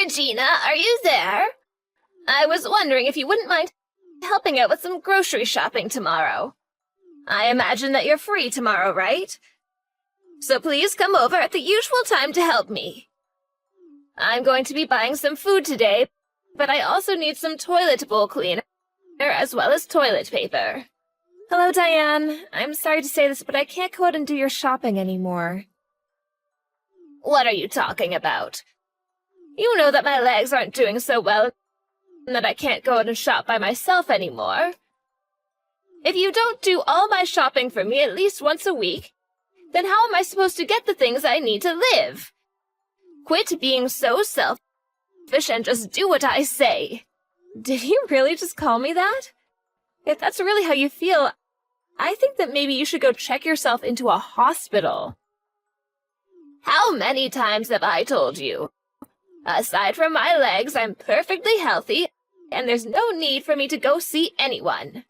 Regina, are you there? I was wondering if you wouldn't mind helping out with some grocery shopping tomorrow. I imagine that you're free tomorrow, right? So please come over at the usual time to help me. I'm going to be buying some food today, but I also need some toilet bowl cleaner as well as toilet paper. Hello, Diane. I'm sorry to say this, but I can't go out and do your shopping anymore. What are you talking about? You know that my legs aren't doing so well and that I can't go out and shop by myself anymore. If you don't do all my shopping for me at least once a week, then how am I supposed to get the things I need to live? Quit being so selfish and just do what I say. Did you really just call me that? If that's really how you feel, I think that maybe you should go check yourself into a hospital. How many times have I told you? Aside from my legs, I'm perfectly healthy, and there's no need for me to go see anyone.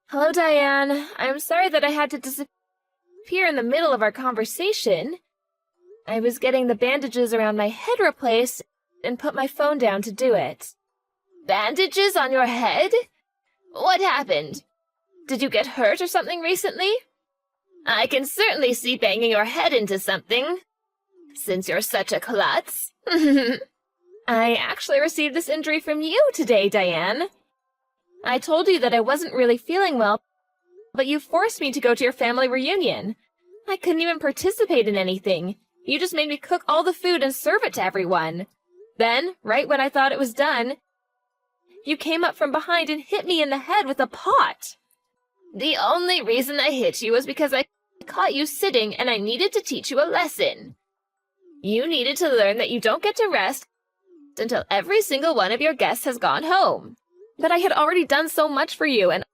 Hello, Diane. I'm sorry that I had to disappear in the middle of our conversation. I was getting the bandages around my head replaced and put my phone down to do it. Bandages on your head? What happened? Did you get hurt or something recently? I can certainly see banging your head into something, since you're such a klutz. I actually received this injury from you today, Diane. I told you that I wasn't really feeling well, but you forced me to go to your family reunion. I couldn't even participate in anything. You just made me cook all the food and serve it to everyone. Then, right when I thought it was done, you came up from behind and hit me in the head with a pot. The only reason I hit you was because I caught you sitting and I needed to teach you a lesson. You needed to learn that you don't get to rest until every single one of your guests has gone home. But I had already done so much for you, and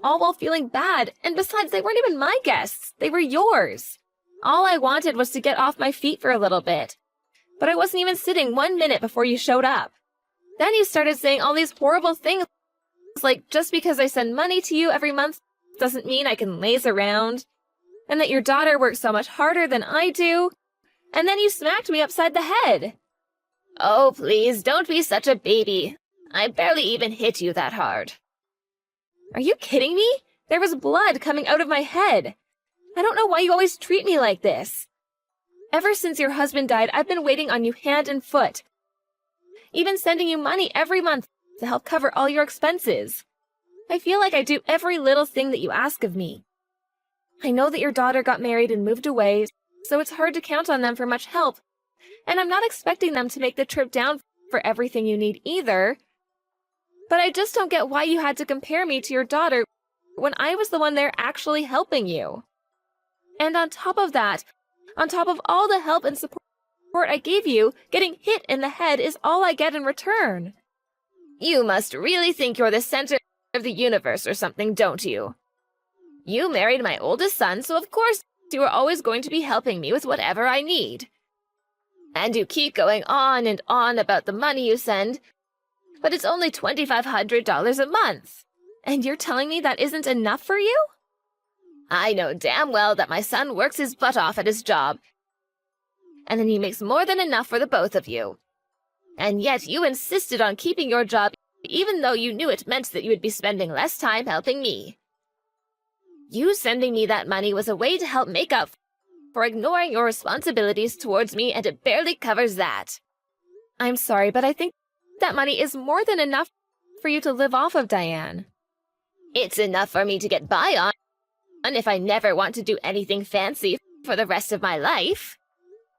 all while feeling bad. And besides, they weren't even my guests. They were yours. All I wanted was to get off my feet for a little bit. But I wasn't even sitting 1 minute before you showed up. Then you started saying all these horrible things, like just because I send money to you every month doesn't mean I can laze around, and that your daughter works so much harder than I do. And then you smacked me upside the head. Oh, please, don't be such a baby. I barely even hit you that hard. Are you kidding me? There was blood coming out of my head. I don't know why you always treat me like this. Ever since your husband died, I've been waiting on you hand and foot. Even sending you money every month to help cover all your expenses. I feel like I do every little thing that you ask of me. I know that your daughter got married and moved away, so it's hard to count on them for much help. And I'm not expecting them to make the trip down for everything you need either. But I just don't get why you had to compare me to your daughter when I was the one there actually helping you. And on top of that, on top of all the help and support I gave you, getting hit in the head is all I get in return. You must really think you're the center of the universe or something, don't you? You married my oldest son, so of course you are always going to be helping me with whatever I need. And you keep going on and on about the money you send, but it's only $2,500 a month. And you're telling me that isn't enough for you? I know damn well that my son works his butt off at his job, and then he makes more than enough for the both of you. And yet you insisted on keeping your job even though you knew it meant that you would be spending less time helping me. You sending me that money was a way to help make up for ignoring your responsibilities towards me, and it barely covers that. I'm sorry, but I think that money is more than enough for you to live off of, Diane. It's enough for me to get by on if I never want to do anything fancy for the rest of my life.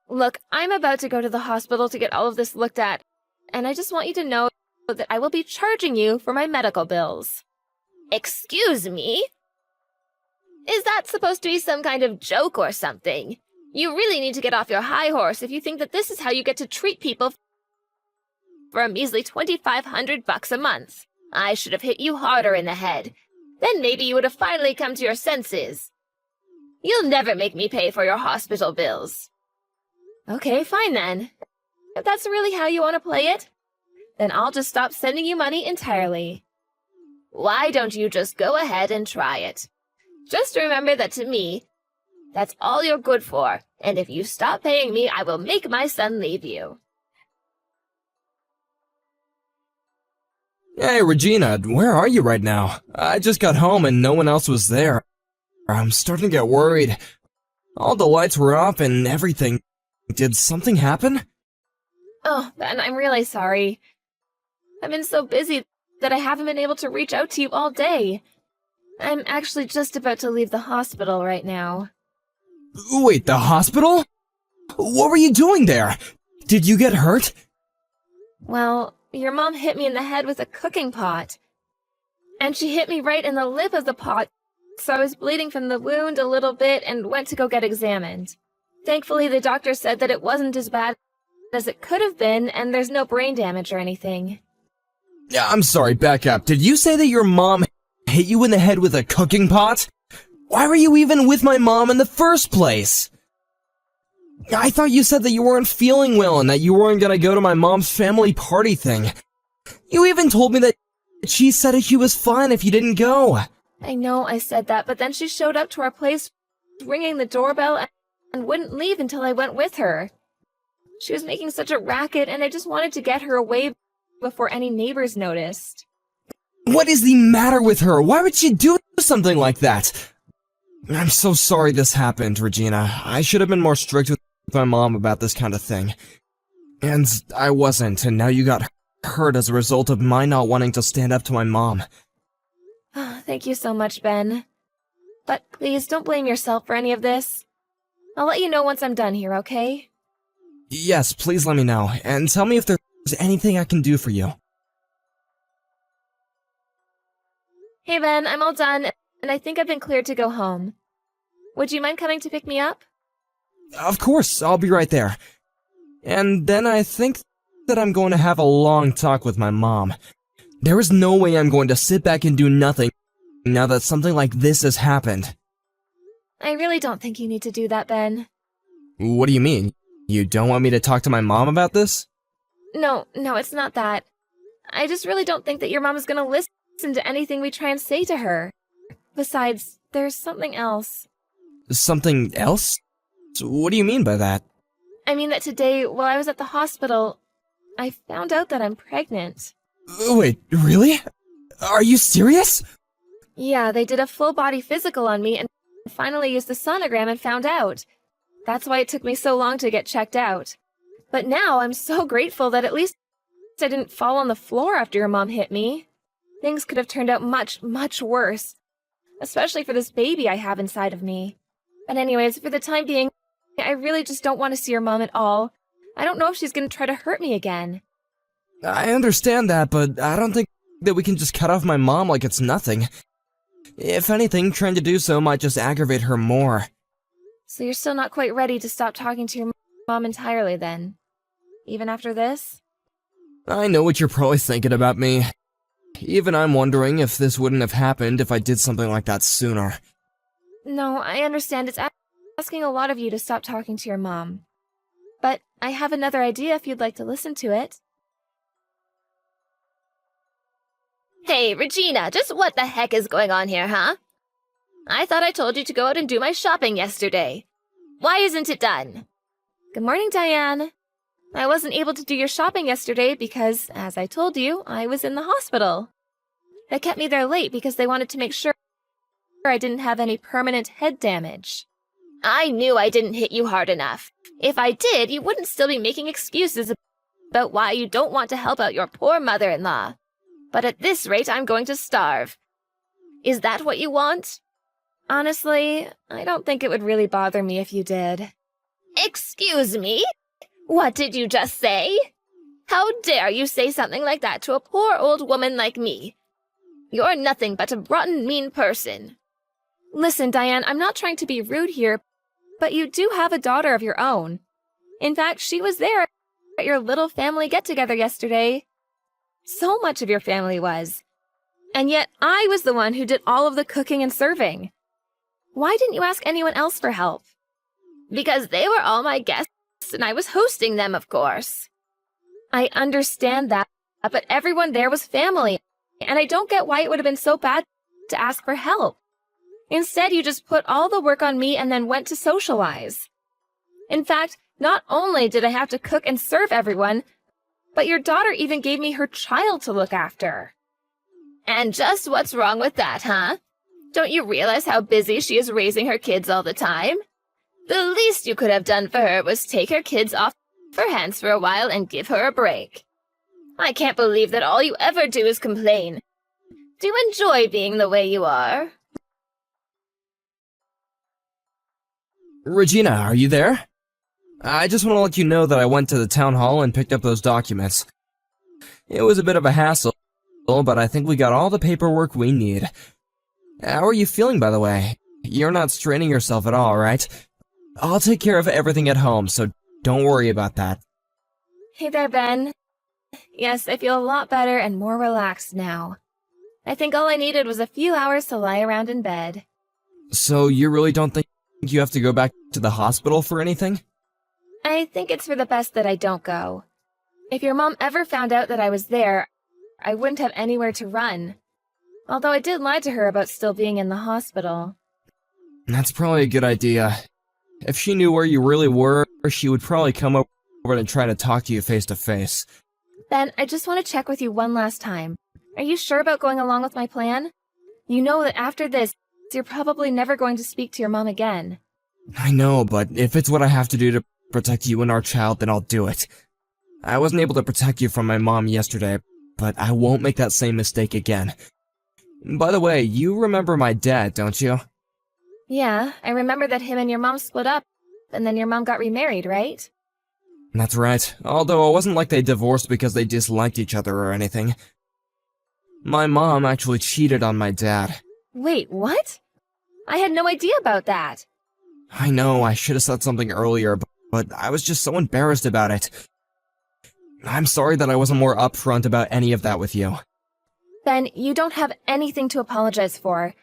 Look, I'm about to go to the hospital to get all of this looked at, and I just want you to know that I will be charging you for my medical bills. Excuse me? Is that supposed to be some kind of joke or something? You really need to get off your high horse if you think that this is how you get to treat people for a measly $2,500 a month. I should have hit you harder in the head. Then maybe you would have finally come to your senses. You'll never make me pay for your hospital bills. Okay, fine then. If that's really how you want to play it, then I'll just stop sending you money entirely. Why don't you just go ahead and try it? Just remember that to me, That's all you're good for, and if you stop paying me, I will make my son leave you. Hey, Regina, where are you right now? I just got home and no one else was there. I'm starting to get worried. All the lights were off and everything. Did something happen? Oh, Ben, I'm really sorry. I've been so busy that I haven't been able to reach out to you all day. I'm actually just about to leave the hospital right now. Wait, the hospital? What were you doing there? Did you get hurt? Well, your mom hit me in the head with a cooking pot. And she hit me right in the lip of the pot, so I was bleeding from the wound a little bit and went to go get examined. Thankfully, the doctor said that it wasn't as bad as it could have been, and there's no brain damage or anything. I'm sorry, back up. Did you say that your mom hit you in the head with a cooking pot? Why were you even with my mom in the first place? I thought you said that you weren't feeling well and that you weren't gonna go to my mom's family party thing. You even told me that she said she was fine if you didn't go. I know I said that, but then she showed up to our place ringing the doorbell and wouldn't leave until I went with her. She was making such a racket, and I just wanted to get her away before any neighbors noticed. What is the matter with her? Why would she do something like that? I'm so sorry this happened, Regina. I should have been more strict with my mom about this kind of thing. And I wasn't, and now you got hurt as a result of my not wanting to stand up to my mom. Thank you so much, Ben. But please don't blame yourself for any of this. I'll let you know once I'm done here, okay? Yes, please let me know, and tell me if there's anything I can do for you. Hey, Ben, I'm all done, and I think I've been cleared to go home. Would you mind coming to pick me up? Of course, I'll be right there. And then I think that I'm going to have a long talk with my mom. There is no way I'm going to sit back and do nothing now that something like this has happened. I really don't think you need to do that, Ben. What do you mean? You don't want me to talk to my mom about this? No, it's not that. I just really don't think that your mom is going to listen to anything we try and say to her. Besides, there's something else. Something else? What do you mean by that? I mean that today, while I was at the hospital, I found out that I'm pregnant. Wait, really? Are you serious? Yeah, they did a full-body physical on me and finally used the sonogram and found out. That's why it took me so long to get checked out. But now I'm so grateful that at least I didn't fall on the floor after your mom hit me. Things could have turned out much, much worse. Especially for this baby I have inside of me. But anyways, for the time being, I really just don't want to see your mom at all. I don't know if she's going to try to hurt me again. I understand that, but I don't think that we can just cut off my mom like it's nothing. If anything, trying to do so might just aggravate her more. So you're still not quite ready to stop talking to your mom entirely then? Even after this? I know what you're probably thinking about me. Even I'm wondering if this wouldn't have happened if I did something like that sooner. No, I understand it's asking a lot of you to stop talking to your mom. But I have another idea if you'd like to listen to it. Hey, Regina, just what the heck is going on here, huh? I thought I told you to go out and do my shopping yesterday. Why isn't it done? Good morning, Diane. I wasn't able to do your shopping yesterday because, as I told you, I was in the hospital. They kept me there late because they wanted to make sure I didn't have any permanent head damage. I knew I didn't hit you hard enough. If I did, you wouldn't still be making excuses about why you don't want to help out your poor mother-in-law. But at this rate, I'm going to starve. Is that what you want? Honestly, I don't think it would really bother me if you did. Excuse me? What did you just say? How dare you say something like that to a poor old woman like me? You're nothing but a rotten, mean person. Listen, Diane, I'm not trying to be rude here, but you do have a daughter of your own. In fact, she was there at your little family get-together yesterday. So much of your family was. And yet I was the one who did all of the cooking and serving. Why didn't you ask anyone else for help? Because they were all my guests, and I was hosting them, of course. I understand that, but everyone there was family, and I don't get why it would have been so bad to ask for help. Instead, you just put all the work on me and then went to socialize. In fact, not only did I have to cook and serve everyone, but your daughter even gave me her child to look after. And just what's wrong with that, huh? Don't you realize how busy she is raising her kids all the time? The least you could have done for her was take her kids off her hands for a while and give her a break. I can't believe that all you ever do is complain. Do you enjoy being the way you are? Regina, are you there? I just want to let you know that I went to the town hall and picked up those documents. It was a bit of a hassle, but I think we got all the paperwork we need. How are you feeling, by the way? You're not straining yourself at all, right? I'll take care of everything at home, so don't worry about that. Hey there, Ben. Yes, I feel a lot better and more relaxed now. I think all I needed was a few hours to lie around in bed. So you really don't think you have to go back to the hospital for anything? I think it's for the best that I don't go. If your mom ever found out that I was there, I wouldn't have anywhere to run. Although I did lie to her about still being in the hospital. That's probably a good idea. If she knew where you really were, she would probably come over and try to talk to you face to face. Ben, I just want to check with you one last time. Are you sure about going along with my plan? You know that after this, you're probably never going to speak to your mom again. I know, but if it's what I have to do to protect you and our child, then I'll do it. I wasn't able to protect you from my mom yesterday, but I won't make that same mistake again. By the way, you remember my dad, don't you? Yeah, I remember that him and your mom split up, and then your mom got remarried, right? That's right, although it wasn't like they divorced because they disliked each other or anything. My mom actually cheated on my dad. Wait, what? I had no idea about that. I know, I should have said something earlier, but I was just so embarrassed about it. I'm sorry that I wasn't more upfront about any of that with you. Ben, you don't have anything to apologize for.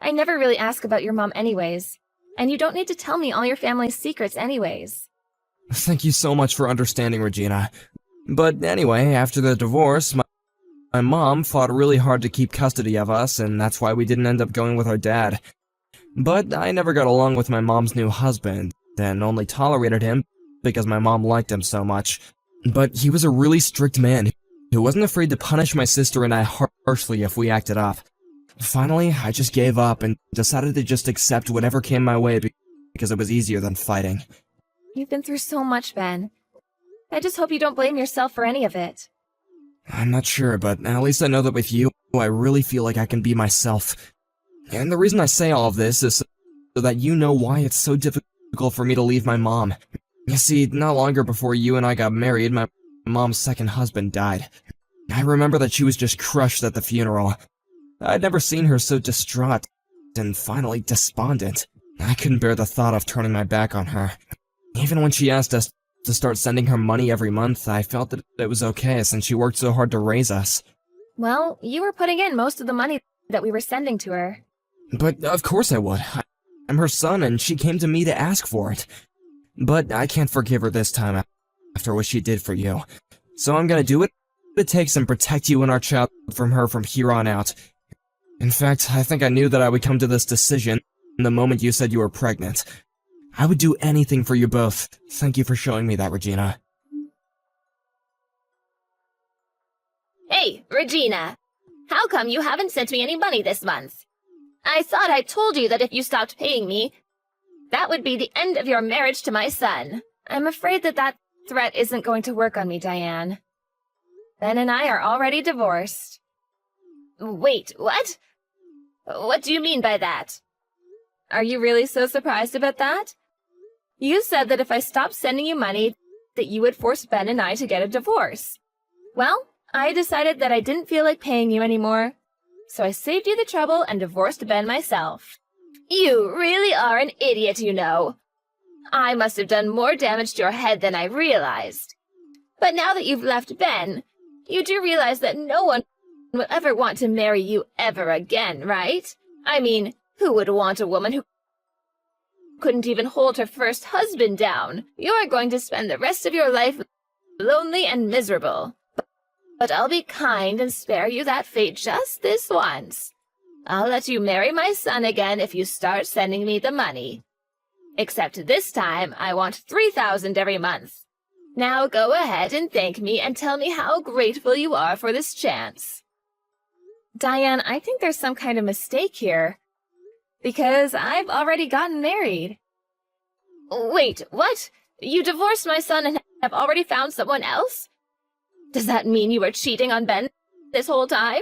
I never really ask about your mom anyways, and you don't need to tell me all your family's secrets anyways. Thank you so much for understanding, Regina. But anyway, after the divorce, my mom fought really hard to keep custody of us, and that's why we didn't end up going with our dad. But I never got along with my mom's new husband, and only tolerated him because my mom liked him so much. But he was a really strict man who wasn't afraid to punish my sister and I harshly if we acted up. Finally, I just gave up and decided to just accept whatever came my way because it was easier than fighting. You've been through so much, Ben. I just hope you don't blame yourself for any of it. I'm not sure, but at least I know that with you, I really feel like I can be myself. And the reason I say all of this is so that you know why it's so difficult for me to leave my mom. You see, not longer before you and I got married, my mom's second husband died. I remember that she was just crushed at the funeral. I'd never seen her so distraught and finally despondent. I couldn't bear the thought of turning my back on her. Even when she asked us to start sending her money every month, I felt that it was okay since she worked so hard to raise us. Well, you were putting in most of the money that we were sending to her. But of course I would. I'm her son and she came to me to ask for it. But I can't forgive her this time after what she did for you. So I'm gonna do what it takes and protect you and our child from her from here on out. In fact, I think I knew that I would come to this decision the moment you said you were pregnant. I would do anything for you both. Thank you for showing me that, Regina. Hey, Regina. How come you haven't sent me any money this month? I thought I told you that if you stopped paying me, that would be the end of your marriage to my son. I'm afraid that threat isn't going to work on me, Diane. Ben and I are already divorced. Wait, what? What do you mean by that? Are you really so surprised about that? You said that if I stopped sending you money, that you would force Ben and I to get a divorce. Well, I decided that I didn't feel like paying you anymore, so I saved you the trouble and divorced Ben myself. You really are an idiot, you know. I must have done more damage to your head than I realized. But now that you've left Ben, you do realize that no one will ever want to marry you ever again, right? I mean, who would want a woman who couldn't even hold her first husband down? You're going to spend the rest of your life lonely and miserable. But I'll be kind and spare you that fate just this once. I'll let you marry my son again if you start sending me the money. Except this time, I want 3,000 every month. Now go ahead and thank me and tell me how grateful you are for this chance. Diane, I think there's some kind of mistake here. Because I've already gotten married. Wait, what? You divorced my son and have already found someone else? Does that mean you were cheating on Ben this whole time?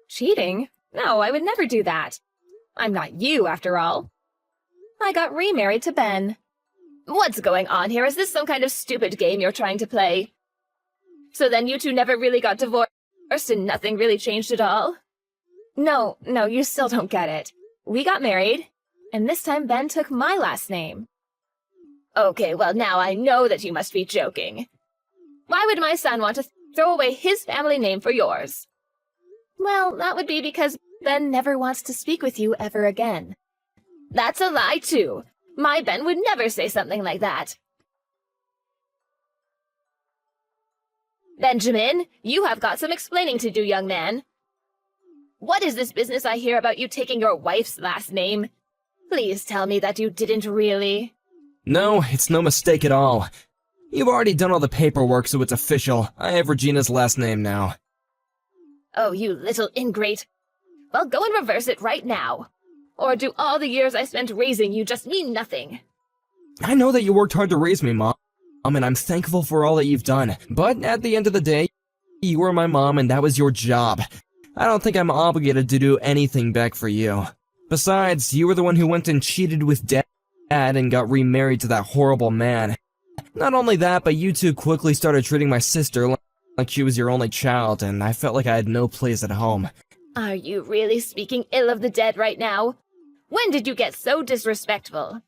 Cheating? No, I would never do that. I'm not you, after all. I got remarried to Ben. What's going on here? Is this some kind of stupid game you're trying to play? So then you two never really got divorced and nothing really changed at all? No, you still don't get it. We got married, and this time Ben took my last name. Okay, well now I know that you must be joking. Why would my son want to throw away his family name for yours? Well, that would be because Ben never wants to speak with you ever again. That's a lie, too. My Ben would never say something like that. Benjamin, you have got some explaining to do, young man. What is this business I hear about you taking your wife's last name? Please tell me that you didn't really. No, it's no mistake at all. You've already done all the paperwork, so it's official. I have Regina's last name now. Oh, you little ingrate. Well, go and reverse it right now. Or do all the years I spent raising you just mean nothing? I know that you worked hard to raise me, Mom, and I'm thankful for all that you've done. But at the end of the day, you were my mom and that was your job. I don't think I'm obligated to do anything back for you. Besides, you were the one who went and cheated with Dad and got remarried to that horrible man. Not only that, but you two quickly started treating my sister like she was your only child, and I felt like I had no place at home. Are you really speaking ill of the dead right now? When did you get so disrespectful?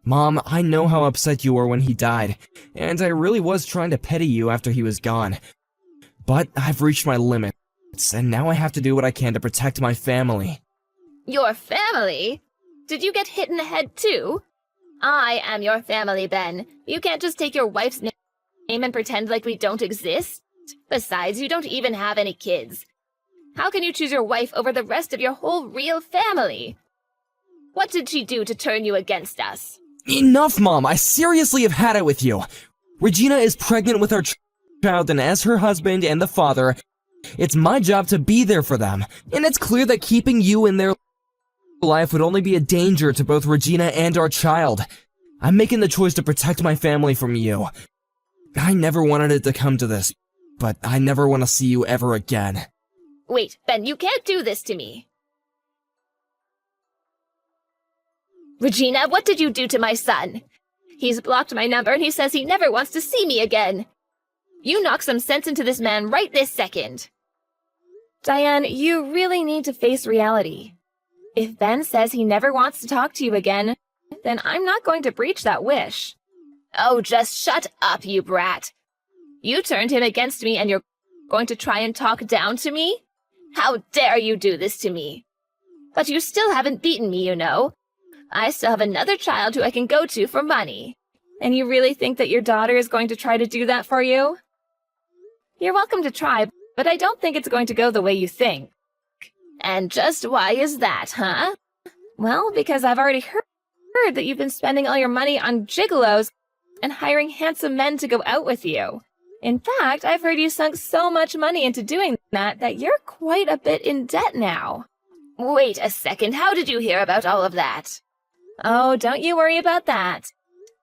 Mom, I know how upset you were when he died, and I really was trying to pity you after he was gone. But I've reached my limits, and now I have to do what I can to protect my family. Your family? Did you get hit in the head too? I am your family, Ben. You can't just take your wife's name and pretend like we don't exist. Besides, you don't even have any kids. How can you choose your wife over the rest of your whole real family? What did she do to turn you against us? Enough, Mom! I seriously have had it with you! Regina is pregnant with our child, and as her husband and the father, it's my job to be there for them. And it's clear that keeping you in their life would only be a danger to both Regina and our child. I'm making the choice to protect my family from you. I never wanted it to come to this, but I never want to see you ever again. Wait, Ben, you can't do this to me. Regina, what did you do to my son? He's blocked my number and he says he never wants to see me again. You knock some sense into this man right this second. Diane, you really need to face reality. If Ben says he never wants to talk to you again, then I'm not going to breach that wish. Oh, just shut up, you brat. You turned him against me and you're going to try and talk down to me? How dare you do this to me? But you still haven't beaten me, you know. I still have another child who I can go to for money. And you really think that your daughter is going to try to do that for you? You're welcome to try, but I don't think it's going to go the way you think. And just why is that, huh? Well, because I've already heard that you've been spending all your money on gigolos and hiring handsome men to go out with you. In fact, I've heard you sunk so much money into doing that you're quite a bit in debt now. Wait a second, how did you hear about all of that? Oh, don't you worry about that.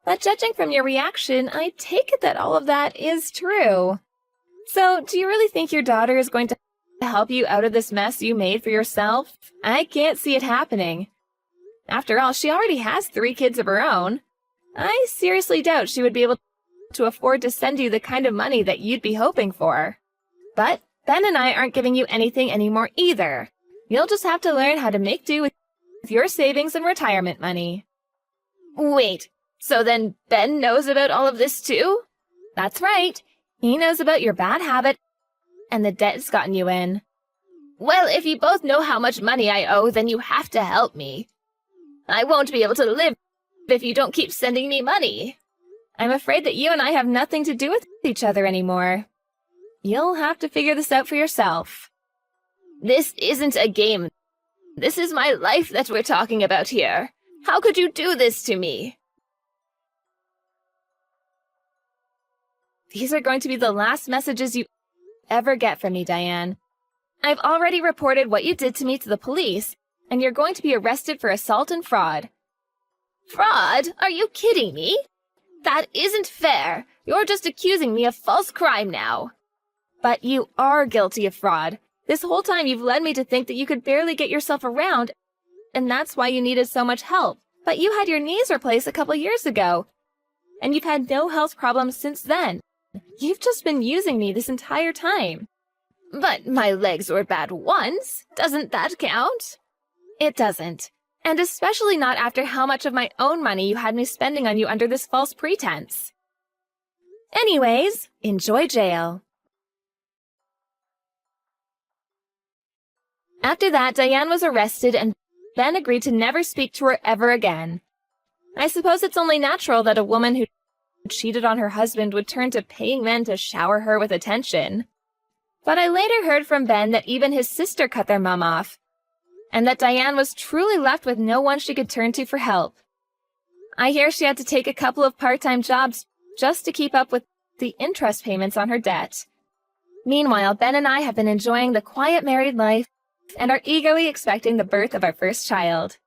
But judging from your reaction, I take it that all of that is true. So, do you really think your daughter is going to help you out of this mess you made for yourself? I can't see it happening. After all, she already has 3 kids of her own. I seriously doubt she would be able to afford to send you the kind of money that you'd be hoping for. But Ben and I aren't giving you anything anymore either. You'll just have to learn how to make do with your savings and retirement money. Wait, so then Ben knows about all of this too? That's right. He knows about your bad habit and the debt it's gotten you in. Well, if you both know how much money I owe, then you have to help me. I won't be able to live if you don't keep sending me money. I'm afraid that you and I have nothing to do with each other anymore. You'll have to figure this out for yourself. This isn't a game, This is my life that we're talking about here. How could you do this to me? These are going to be the last messages you ever get from me, Diane. I've already reported what you did to me to the police, and you're going to be arrested for assault and fraud. Fraud? Are you kidding me? That isn't fair. You're just accusing me of false crime now. But you are guilty of fraud. This whole time you've led me to think that you could barely get yourself around, and that's why you needed so much help. But you had your knees replaced a couple years ago, and you've had no health problems since then. You've just been using me this entire time. But my legs were bad once. Doesn't that count? It doesn't. And especially not after how much of my own money you had me spending on you under this false pretense. Anyways, enjoy jail. After that, Diane was arrested and Ben agreed to never speak to her ever again. I suppose it's only natural that a woman who cheated on her husband would turn to paying men to shower her with attention. But I later heard from Ben that even his sister cut their mom off, and that Diane was truly left with no one she could turn to for help. I hear she had to take a couple of part-time jobs just to keep up with the interest payments on her debt. Meanwhile, Ben and I have been enjoying the quiet married life and are eagerly expecting the birth of our first child.